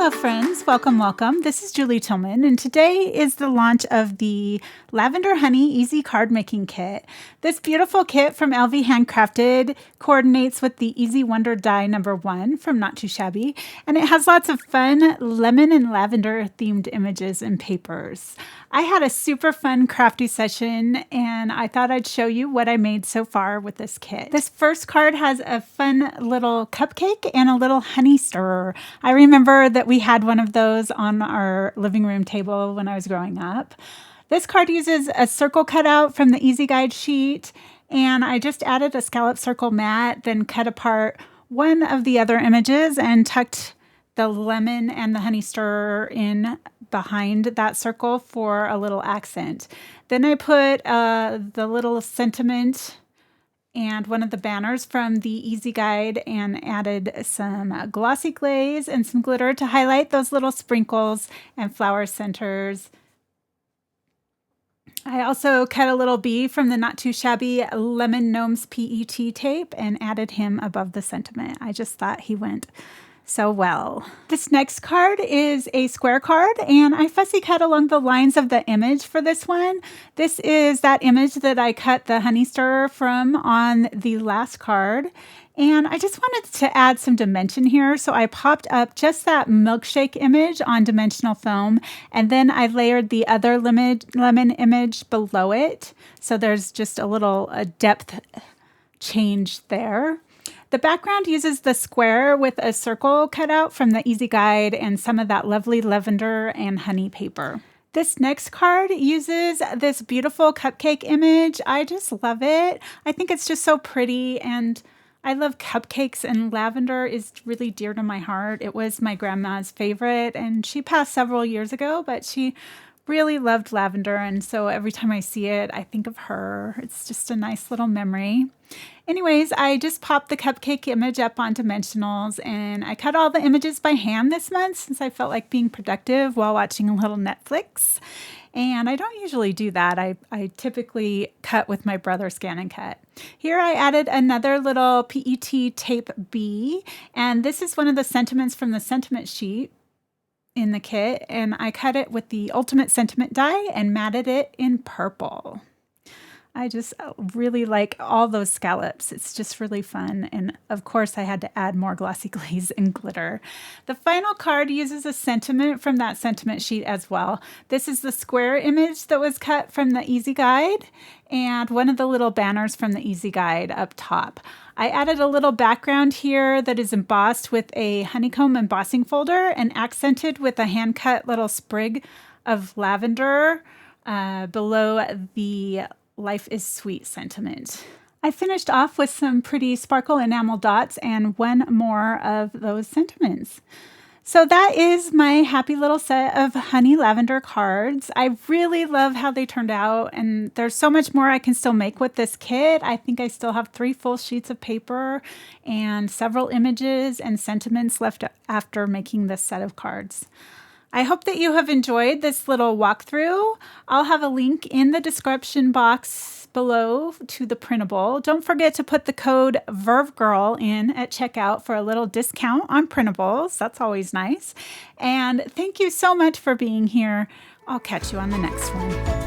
Hello friends, welcome, welcome. This is Julee Tilman, and today is the launch of the Lavender Honey Easy Card Making Kit. This beautiful kit from LV Handcrafted coordinates with the Easy Wonder Die #1 from Not Too Shabby, and it has lots of fun lemon and lavender themed images and papers. I had a super fun crafty session, and I thought I'd show you what I made so far with this kit. This first card has a fun little cupcake and a little honey stirrer. I remember that we had one of those on our living room table when I was growing up. This card uses a circle cutout from the Easy Guide sheet, and I just added a scallop circle mat, then cut apart one of the other images and tucked the lemon and the honey stirrer in behind that circle for a little accent. Then I put the little sentiment and one of the banners from the Easy Guide and added some glossy glaze and some glitter to highlight those little sprinkles and flower centers. I also cut a little bee from the Not Too Shabby Lemon Gnomes PET tape and added him above the sentiment. I just thought he went so well. This next card is a square card, and I fussy cut along the lines of the image for this one. This is that image that I cut the honey stirrer from on the last card, and I just wanted to add some dimension here, so I popped up just that milkshake image on dimensional foam, and then I layered the other lemon image below it, so there's just a little depth change there. The background uses the square with a circle cut out from the Easy Guide and some of that lovely lavender and honey paper. This next card uses this beautiful cupcake image. I just love it. I think it's just so pretty, and I love cupcakes, and lavender is really dear to my heart. It was my grandma's favorite, and she passed several years ago, but she really loved lavender, and so every time I see it, I think of her. It's just a nice little memory. Anyways, I just popped the cupcake image up on dimensionals, and I cut all the images by hand this month since I felt like being productive while watching a little Netflix. And I don't usually do that. I typically cut with my brother Scan and Cut. Here I added another little PET tape bee, and this is one of the sentiments from the sentiment sheet in the kit, and I cut it with the Ultimate Sentiment die and matted it in purple. I just really like all those scallops. It's just really fun. And of course I had to add more glossy glaze and glitter. The final card uses a sentiment from that sentiment sheet as well. This is the square image that was cut from the Easy Guide and one of the little banners from the Easy Guide up top. I added a little background here that is embossed with a honeycomb embossing folder and accented with a hand-cut little sprig of lavender below the Life is Sweet sentiment. I finished off with some pretty sparkle enamel dots and one more of those sentiments. So that is my happy little set of honey lavender cards. I really love how they turned out, and there's so much more I can still make with this kit. I think I still have 3 full sheets of paper and several images and sentiments left after making this set of cards. I hope that you have enjoyed this little walkthrough. I'll have a link in the description box below to the printable. Don't forget to put the code VERVEGIRL in at checkout for a little discount on printables. That's always nice. And thank you so much for being here. I'll catch you on the next one.